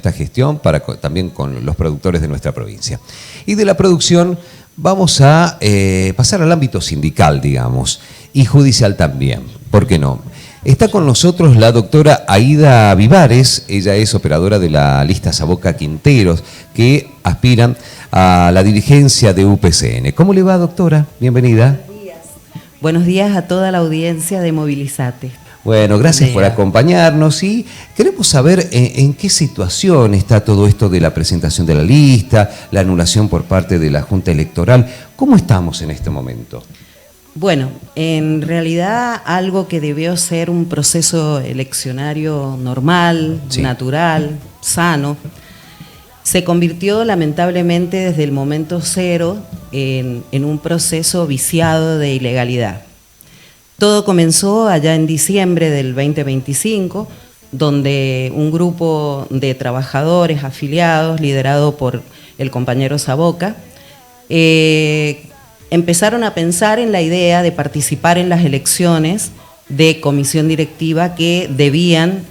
esta gestión, también con los productores de nuestra provincia. Y de la producción vamos a pasar al ámbito sindical, digamos, y judicial también, ¿por qué no? Está con nosotros la doctora Aida Vivares, ella es operadora de la lista Saboca Quinteros, que aspiran a la dirigencia de UPCN. ¿Cómo le va, doctora? Bienvenida. Buenos días. Buenos días a toda la audiencia de Movilizate. Bueno, gracias por acompañarnos y queremos saber en qué situación está todo esto de la presentación de la lista, la anulación por parte de la Junta Electoral. ¿Cómo estamos en este momento? Bueno, en realidad algo que debió ser un proceso eleccionario normal, sí, natural, sano, se convirtió lamentablemente desde el momento cero en un proceso viciado de ilegalidad. Todo comenzó allá en diciembre del 2025, donde un grupo de trabajadores afiliados, liderado por el compañero Saboca, empezaron a pensar en la idea de participar en las elecciones de comisión directiva que debían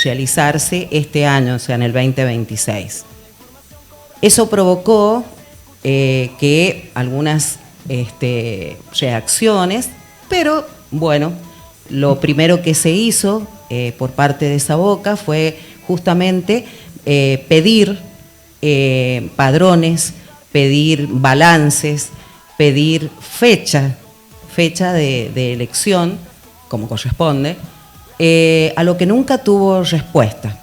realizarse este año, o sea, en el 2026. Eso provocó que algunas reacciones, pero bueno, lo primero que se hizo por parte de Saboca fue justamente pedir padrones, pedir balances, pedir fecha de elección, como corresponde, a lo que nunca tuvo respuesta.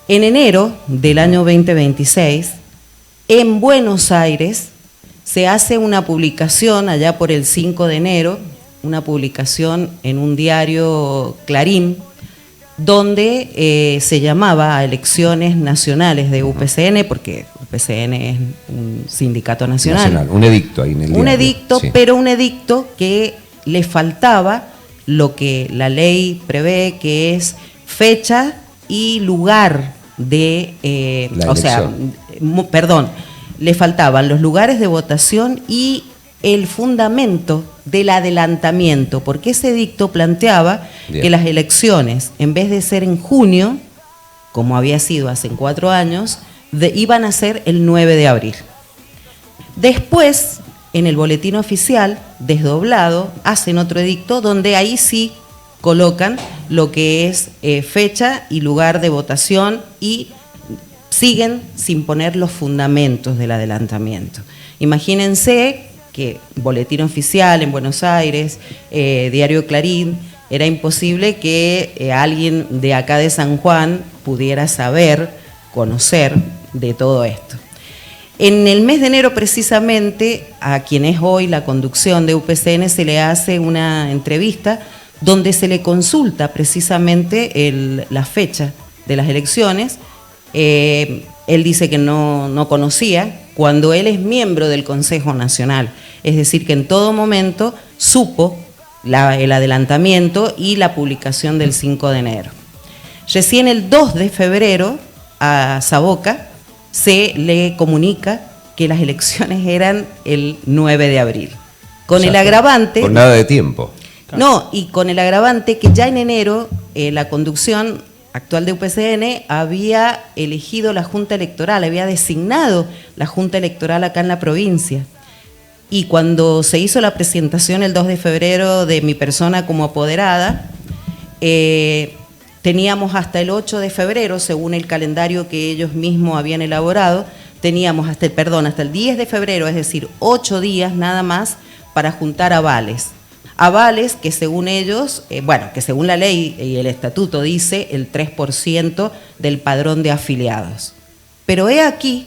En enero del año 2026, en Buenos Aires, se hace una publicación, allá por el 5 de enero, una publicación en un diario Clarín, donde se llamaba a elecciones nacionales de UPCN, porque UPCN es un sindicato nacional. Un edicto ahí en el diario. Un edicto, sí, pero un edicto que le faltaba lo que la ley prevé, que es fecha y lugar de... le faltaban los lugares de votación y el fundamento del adelantamiento, porque ese edicto planteaba que las elecciones, en vez de ser en junio, como había sido hace 4 años, iban a ser el 9 de abril. Después, en el boletín oficial, desdoblado, hacen otro edicto donde ahí sí colocan lo que es fecha y lugar de votación y siguen sin poner los fundamentos del adelantamiento. Imagínense que boletín oficial en Buenos Aires, diario Clarín, era imposible que alguien de acá de San Juan pudiera saber, conocer de todo esto. En el mes de enero precisamente, a quien es hoy la conducción de UPCN se le hace una entrevista donde se le consulta precisamente la fecha de las elecciones. Él dice que no conocía, cuando él es miembro del Consejo Nacional, es decir, que en todo momento supo el adelantamiento y la publicación del 5 de enero. Recién el 2 de febrero a Saboca se le comunica que las elecciones eran el 9 de abril. Con el agravante... Con nada de tiempo. No, y con el agravante que ya en enero la conducción actual de UPCN había elegido la Junta Electoral, había designado la Junta Electoral acá en la provincia. Y cuando se hizo la presentación el 2 de febrero de mi persona como apoderada, teníamos hasta el 8 de febrero, según el calendario que ellos mismos habían elaborado, teníamos hasta el 10 de febrero, es decir, 8 días nada más para juntar avales. Avales que según ellos, que según la ley y el estatuto dice el 3% del padrón de afiliados. Pero he aquí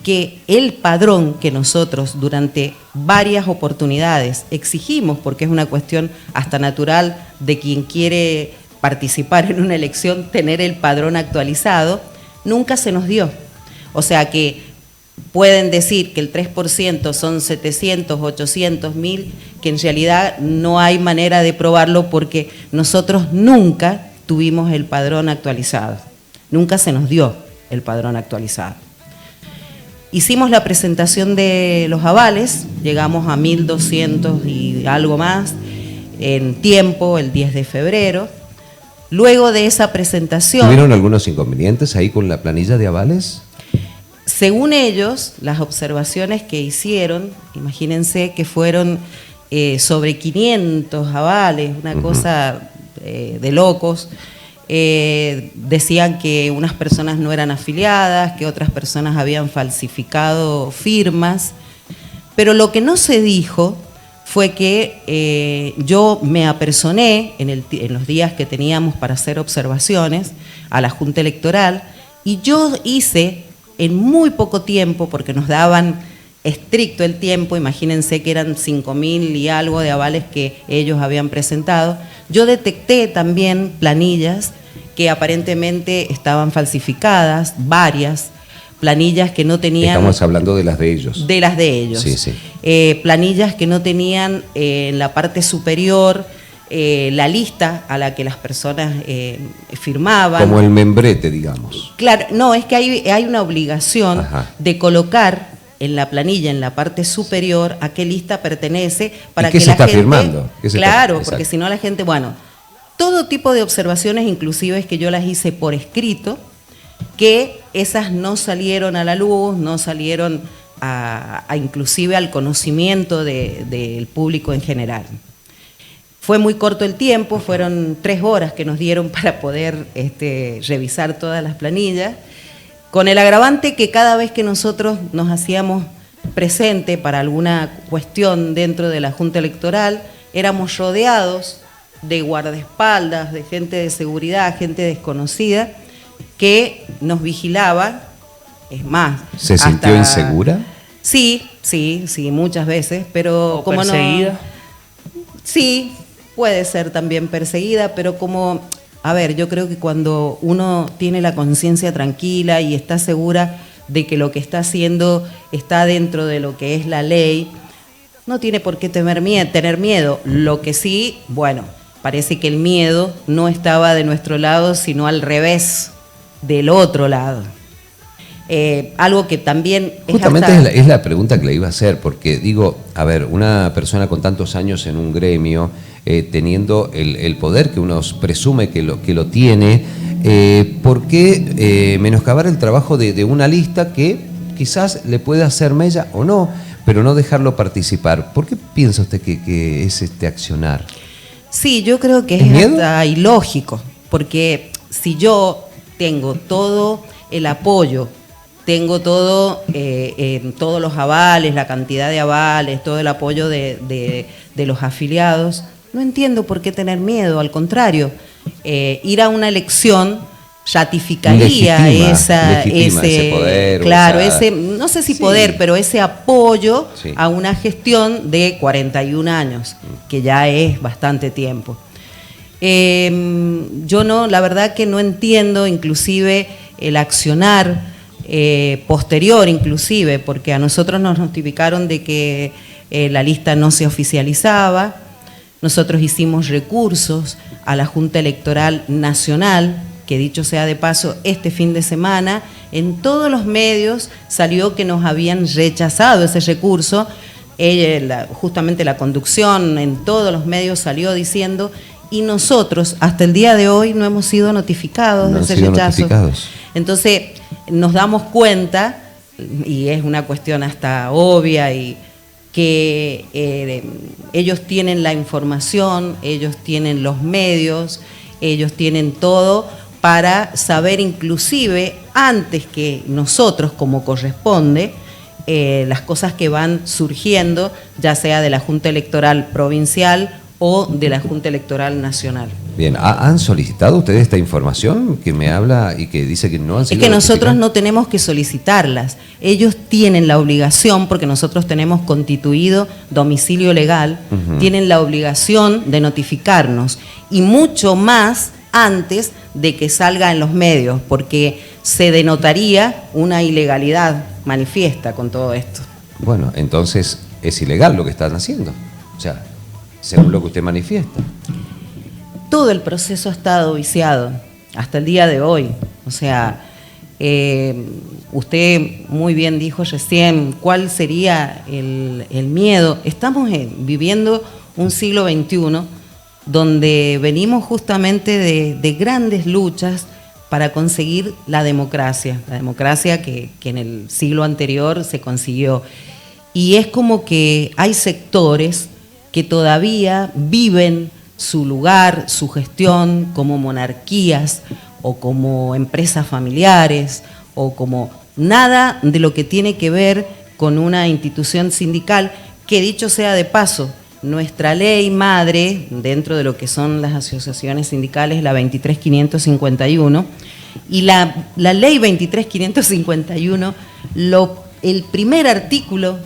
que el padrón que nosotros durante varias oportunidades exigimos, porque es una cuestión hasta natural de quien quiere participar en una elección, tener el padrón actualizado, nunca se nos dio. O sea que pueden decir que el 3% son 700, 800, 1000, que en realidad no hay manera de probarlo porque nosotros nunca tuvimos el padrón actualizado. Nunca se nos dio el padrón actualizado. Hicimos la presentación de los avales, llegamos a 1200 y algo más en tiempo, el 10 de febrero. Luego de esa presentación... ¿Tuvieron algunos inconvenientes ahí con la planilla de avales? Según ellos, las observaciones que hicieron, imagínense que fueron sobre 500 avales, una cosa de locos. Decían que unas personas no eran afiliadas, que otras personas habían falsificado firmas, pero lo que no se dijo fue que yo me apersoné en los días que teníamos para hacer observaciones a la Junta Electoral y yo hice en muy poco tiempo, porque nos daban estricto el tiempo, imagínense que eran 5.000 y algo de avales que ellos habían presentado, yo detecté también planillas que aparentemente estaban falsificadas, varias planillas que no tenían... Estamos hablando de las de ellos. De las de ellos. Sí, sí. Planillas que no tenían en la parte superior la lista a la que las personas firmaban. Como el membrete, digamos. Claro, no, es que hay una obligación Ajá. de colocar en la planilla, en la parte superior, a qué lista pertenece para ¿Y qué que se la está gente... firmando? ¿Qué se Claro, está... porque si no la gente... Bueno, todo tipo de observaciones, inclusive es que yo las hice por escrito, que esas no salieron a la luz, no salieron inclusive al conocimiento del público en general. Fue muy corto el tiempo, fueron 3 horas que nos dieron para poder revisar todas las planillas, con el agravante que cada vez que nosotros nos hacíamos presente para alguna cuestión dentro de la Junta Electoral, éramos rodeados de guardaespaldas, de gente de seguridad, gente desconocida, que nos vigilaba. Es más, ¿se sintió insegura? Sí, muchas veces, pero como perseguida. no... Sí, puede ser también perseguida, pero como, a ver, yo creo que cuando uno tiene la conciencia tranquila y está segura de que lo que está haciendo está dentro de lo que es la ley, no tiene por qué tener miedo. Lo que sí, bueno, parece que el miedo no estaba de nuestro lado, sino al revés, del otro lado. Algo que también es justamente es la pregunta que le iba a hacer, porque digo, a ver, una persona con tantos años en un gremio, teniendo el poder que uno presume que lo tiene, ¿por qué menoscabar el trabajo de una lista que quizás le puede hacer mella o no, pero no dejarlo participar? ¿Por qué piensa usted que es este accionar? Sí, yo creo que es hasta ilógico, porque si yo tengo todo el apoyo, tengo todos los avales, la cantidad de avales, todo el apoyo de los afiliados, no entiendo por qué tener miedo, al contrario, ir a una elección ratificaría ese poder, claro, no sé si poder, pero ese apoyo a una gestión de 41 años, que ya es bastante tiempo. Yo la verdad que no entiendo inclusive el accionar posterior inclusive, porque a nosotros nos notificaron de que la lista no se oficializaba. Nosotros hicimos recursos a la Junta Electoral Nacional, que dicho sea de paso, este fin de semana en todos los medios salió que nos habían rechazado ese recurso. Justamente la conducción en todos los medios salió diciendo, y nosotros hasta el día de hoy no hemos sido notificados de ese rechazo. Entonces nos damos cuenta, y es una cuestión hasta obvia, y que ellos tienen la información, ellos tienen los medios, ellos tienen todo para saber inclusive antes que nosotros, como corresponde, las cosas que van surgiendo, ya sea de la Junta Electoral Provincial o de la Junta Electoral Nacional. Bien, ¿han solicitado ustedes esta información que me habla y que dice que no han sido? Es que nosotros no tenemos que solicitarlas. Ellos tienen la obligación, porque nosotros tenemos constituido domicilio legal, tienen la obligación de notificarnos, y mucho más antes de que salga en los medios, porque se denotaría una ilegalidad manifiesta con todo esto. Bueno, entonces es ilegal lo que están haciendo, o sea, según lo que usted manifiesta. Todo el proceso ha estado viciado hasta el día de hoy. O sea, usted muy bien dijo recién cuál sería el miedo. Estamos viviendo un siglo XXI donde venimos justamente de grandes luchas para conseguir la democracia que en el siglo anterior se consiguió. Y es como que hay sectores que todavía viven su lugar, su gestión como monarquías o como empresas familiares o como nada de lo que tiene que ver con una institución sindical, que dicho sea de paso, nuestra ley madre, dentro de lo que son las asociaciones sindicales, la 23551, y la ley 23551, el primer artículo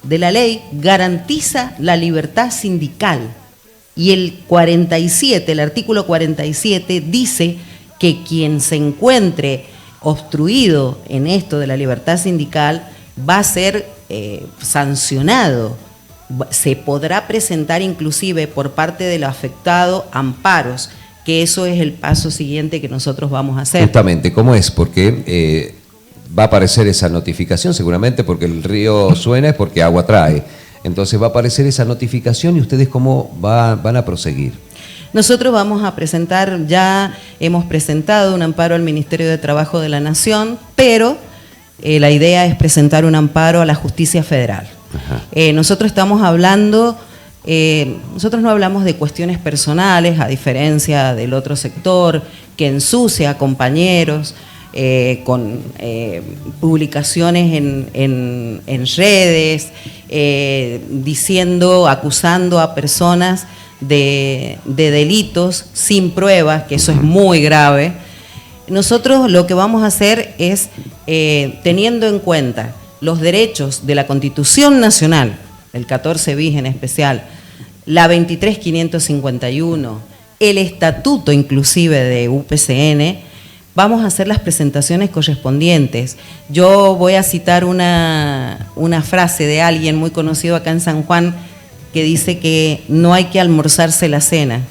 de la ley garantiza la libertad sindical. Y el artículo 47, dice que quien se encuentre obstruido en esto de la libertad sindical va a ser sancionado. Se podrá presentar inclusive por parte del afectado amparos, que eso es el paso siguiente que nosotros vamos a hacer. Justamente, ¿cómo es? Porque va a aparecer esa notificación seguramente, porque el río suena es porque agua trae. Entonces va a aparecer esa notificación y ustedes cómo van a proseguir. Nosotros vamos a presentar, ya hemos presentado un amparo al Ministerio de Trabajo de la Nación, pero la idea es presentar un amparo a la Justicia Federal. Nosotros estamos hablando, nosotros no hablamos de cuestiones personales, a diferencia del otro sector que ensucia a compañeros con publicaciones en redes, acusando a personas de delitos sin pruebas, que eso es muy grave. Nosotros lo que vamos a hacer es, teniendo en cuenta los derechos de la Constitución Nacional, el 14 bis en especial, la 23551, el estatuto inclusive de UPCN, vamos a hacer las presentaciones correspondientes. Yo voy a citar una frase de alguien muy conocido acá en San Juan que dice que no hay que almorzarse la cena.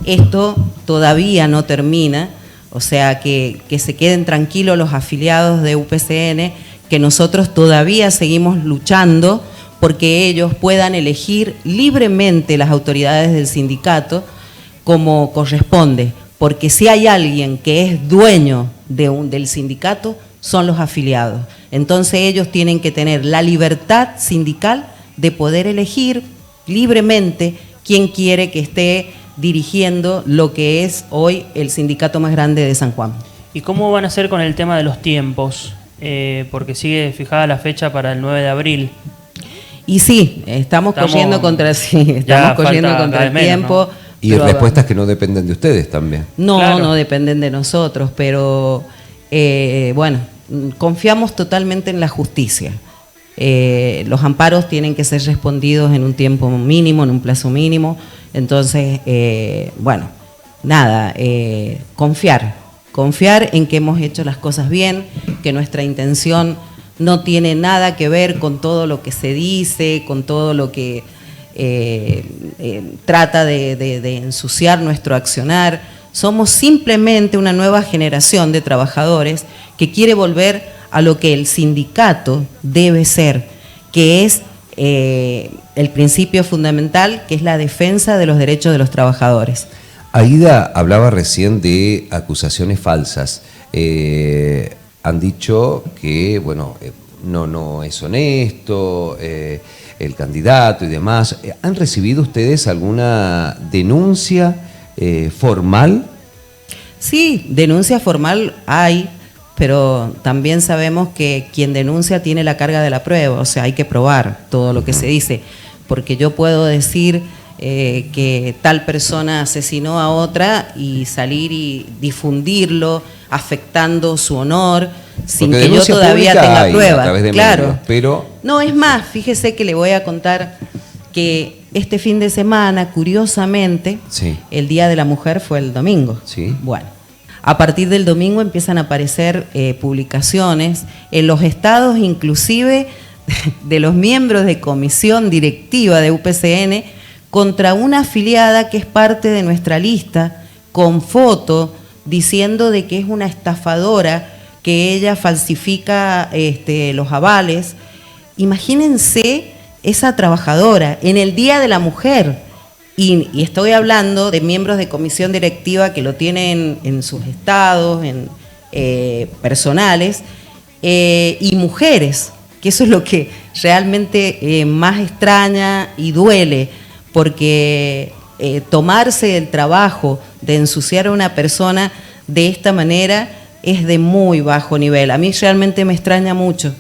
Esto todavía no termina, o sea que se queden tranquilos los afiliados de UPCN, que nosotros todavía seguimos luchando porque ellos puedan elegir libremente las autoridades del sindicato como corresponde. Porque si hay alguien que es dueño del sindicato, son los afiliados. Entonces ellos tienen que tener la libertad sindical de poder elegir libremente quién quiere que esté dirigiendo lo que es hoy el sindicato más grande de San Juan. ¿Y cómo van a hacer con el tema de los tiempos? Porque sigue fijada la fecha para el 9 de abril. Y sí, estamos corriendo contra el tiempo. ¿No? Y respuestas que no dependen de ustedes también. No, claro. No dependen de nosotros, pero bueno, confiamos totalmente en la justicia. Los amparos tienen que ser respondidos en un tiempo mínimo, en un plazo mínimo. Entonces, bueno, nada, confiar en que hemos hecho las cosas bien, que nuestra intención no tiene nada que ver con todo lo que se dice, con todo lo que trata de ensuciar nuestro accionar. Somos simplemente una nueva generación de trabajadores que quiere volver a lo que el sindicato debe ser, que es el principio fundamental, que es la defensa de los derechos de los trabajadores. Aida hablaba recién de acusaciones falsas. Han dicho que, bueno, no es honesto el candidato y demás. ¿Han recibido ustedes alguna denuncia formal? Sí, denuncia formal hay, pero también sabemos que quien denuncia tiene la carga de la prueba, o sea, hay que probar todo lo que se dice, porque yo puedo decir que tal persona asesinó a otra y salir y difundirlo afectando su honor sin que yo todavía tenga prueba. Claro. Medios, pero no, es más, fíjese que le voy a contar que este fin de semana, curiosamente, sí, el Día de la Mujer fue el domingo. Sí. Bueno, a partir del domingo empiezan a aparecer publicaciones en los estados, inclusive de los miembros de comisión directiva de UPCN, contra una afiliada que es parte de nuestra lista, con foto, diciendo de que es una estafadora, que ella falsifica los avales. Imagínense esa trabajadora en el Día de la Mujer Y estoy hablando de miembros de comisión directiva que lo tienen en sus estados, personales, y mujeres, que eso es lo que realmente más extraña y duele, porque tomarse el trabajo de ensuciar a una persona de esta manera es de muy bajo nivel. A mí realmente me extraña mucho,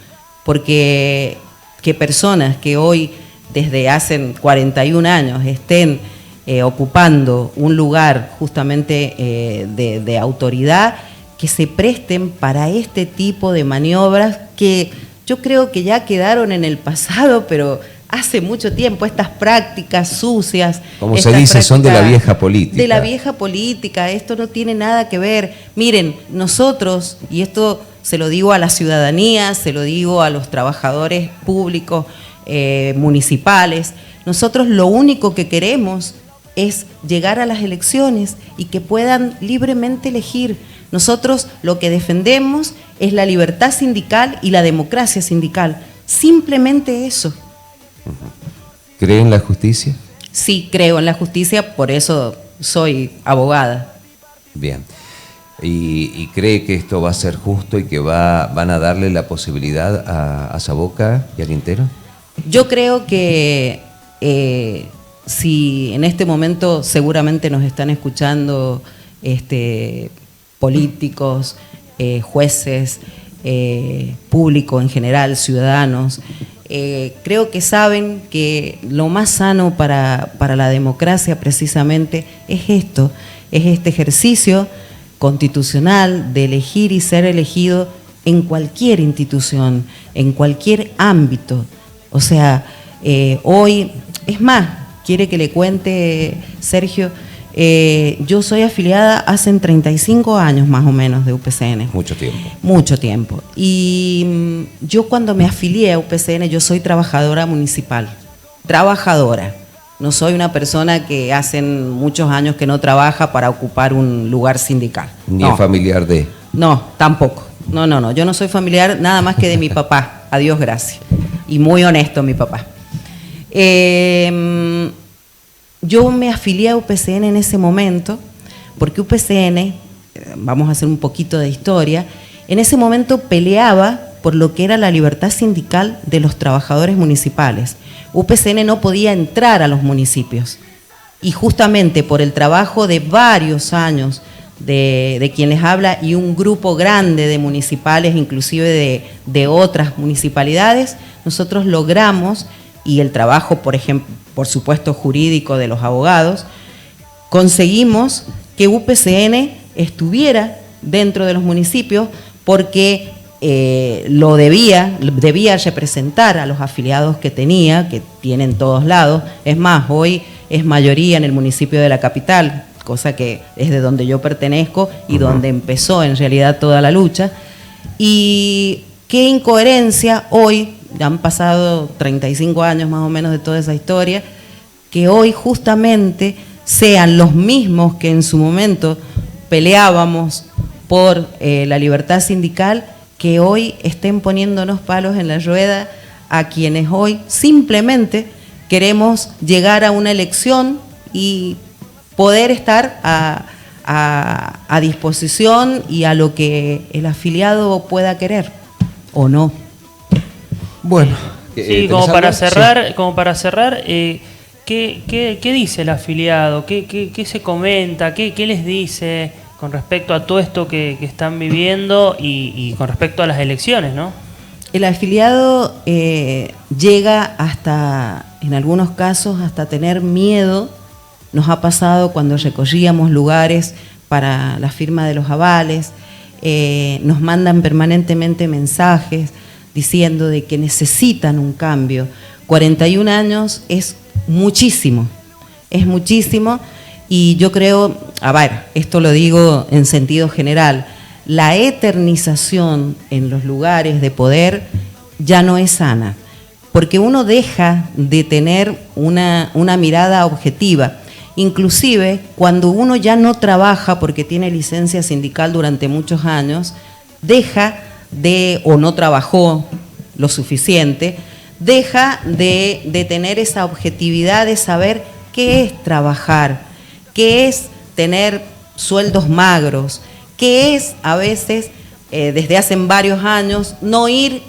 porque que personas que hoy, desde hace 41 años, estén ocupando un lugar justamente de autoridad, que se presten para este tipo de maniobras que yo creo que ya quedaron en el pasado, pero hace mucho tiempo, estas prácticas sucias. Como se dice, son de la vieja política. De la vieja política, esto no tiene nada que ver. Miren, nosotros, y esto se lo digo a la ciudadanía, se lo digo a los trabajadores públicos, municipales, nosotros lo único que queremos es llegar a las elecciones y que puedan libremente elegir. Nosotros lo que defendemos es la libertad sindical y la democracia sindical. Simplemente eso. ¿Cree en la justicia? Sí, creo en la justicia, por eso soy abogada. Bien. ¿Y cree que esto va a ser justo y que van a darle la posibilidad a Saboca y a Quintero? Yo creo que si en este momento seguramente nos están escuchando políticos, jueces, público en general, ciudadanos, creo que saben que lo más sano para la democracia precisamente es esto, es este ejercicio constitucional de elegir y ser elegido en cualquier institución, en cualquier ámbito. O sea, hoy, es más, quiere que le cuente, Sergio, yo soy afiliada hace 35 años más o menos de UPCN. Mucho tiempo. Mucho tiempo. Y yo cuando me afilié a UPCN, yo soy trabajadora municipal. Trabajadora. No soy una persona que hace muchos años que no trabaja para ocupar un lugar sindical. Ni es familiar de... No, tampoco. No. Yo no soy familiar nada más que de mi papá. A Dios gracias. Y muy honesto mi papá. Yo me afilié a UPCN en ese momento, porque UPCN, vamos a hacer un poquito de historia, en ese momento peleaba por lo que era la libertad sindical de los trabajadores municipales. UPCN no podía entrar a los municipios, y justamente por el trabajo de varios años de quien les habla y un grupo grande de municipales, inclusive de otras municipalidades, nosotros logramos, y el trabajo, por ejemplo, por supuesto jurídico de los abogados, conseguimos que UPCN estuviera dentro de los municipios porque debía representar a los afiliados que tenía, que tiene en todos lados. Es más, hoy es mayoría en el municipio de la capital, cosa que es de donde yo pertenezco y donde empezó en realidad toda la lucha. Y qué incoherencia hoy, ya han pasado 35 años más o menos de toda esa historia, que hoy justamente sean los mismos que en su momento peleábamos por la libertad sindical, que hoy estén poniéndonos palos en la rueda a quienes hoy simplemente queremos llegar a una elección y poder estar a disposición y a lo que el afiliado pueda querer o no. Bueno, sí, como para cerrar, ¿qué dice el afiliado? ¿Qué se comenta? ¿Qué les dice con respecto a todo esto que están viviendo y con respecto a las elecciones, ¿no? El afiliado llega hasta, en algunos casos, hasta tener miedo. Nos ha pasado cuando recorríamos lugares para la firma de los avales, nos mandan permanentemente mensajes diciendo de que necesitan un cambio. 41 años es muchísimo, y yo creo, esto lo digo en sentido general, la eternización en los lugares de poder ya no es sana, porque uno deja de tener una mirada objetiva. Inclusive cuando uno ya no trabaja porque tiene licencia sindical durante muchos años, o no trabajó lo suficiente, deja de tener esa objetividad de saber qué es trabajar, qué es tener sueldos magros, qué es a veces, desde hace varios años, no ir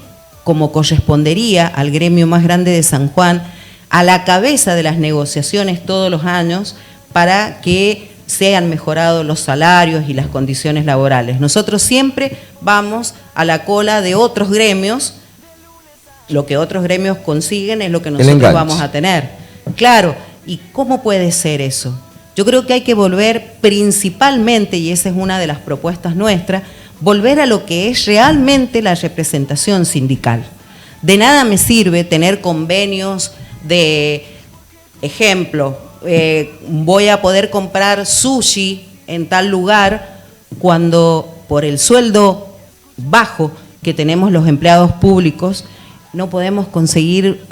como correspondería al gremio más grande de San Juan, a la cabeza de las negociaciones todos los años para que sean mejorados los salarios y las condiciones laborales. Nosotros siempre vamos a la cola de otros gremios, lo que otros gremios consiguen es lo que nosotros vamos a tener. Claro, ¿y cómo puede ser eso? Yo creo que hay que volver principalmente, y esa es una de las propuestas nuestras, volver a lo que es realmente la representación sindical. De nada me sirve tener convenios de, ejemplo, voy a poder comprar sushi en tal lugar cuando por el sueldo bajo que tenemos los empleados públicos no podemos conseguir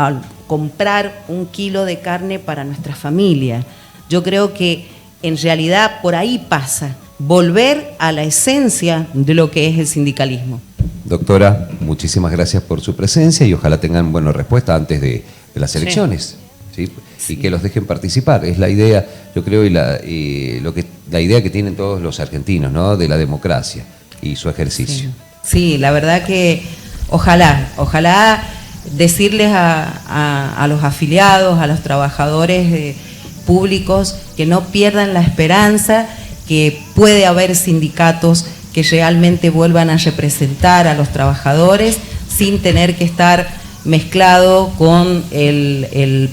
comprar 1 kilo de carne para nuestra familia. Yo creo que en realidad por ahí pasa, volver a la esencia de lo que es el sindicalismo. Doctora, muchísimas gracias por su presencia y ojalá tengan buena respuesta antes de las elecciones. ¿Sí? Y que los dejen participar. Es la idea, yo creo, la idea que tienen todos los argentinos, ¿no? De la democracia y su ejercicio. Sí, la verdad que ojalá decirles a los afiliados, a los trabajadores públicos que no pierdan la esperanza, que puede haber sindicatos que realmente vuelvan a representar a los trabajadores sin tener que estar mezclado con el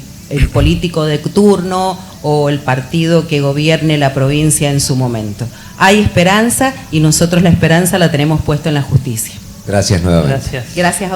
político de turno o el partido que gobierne la provincia en su momento. Hay esperanza y nosotros la esperanza la tenemos puesta en la justicia. Gracias nuevamente. Gracias a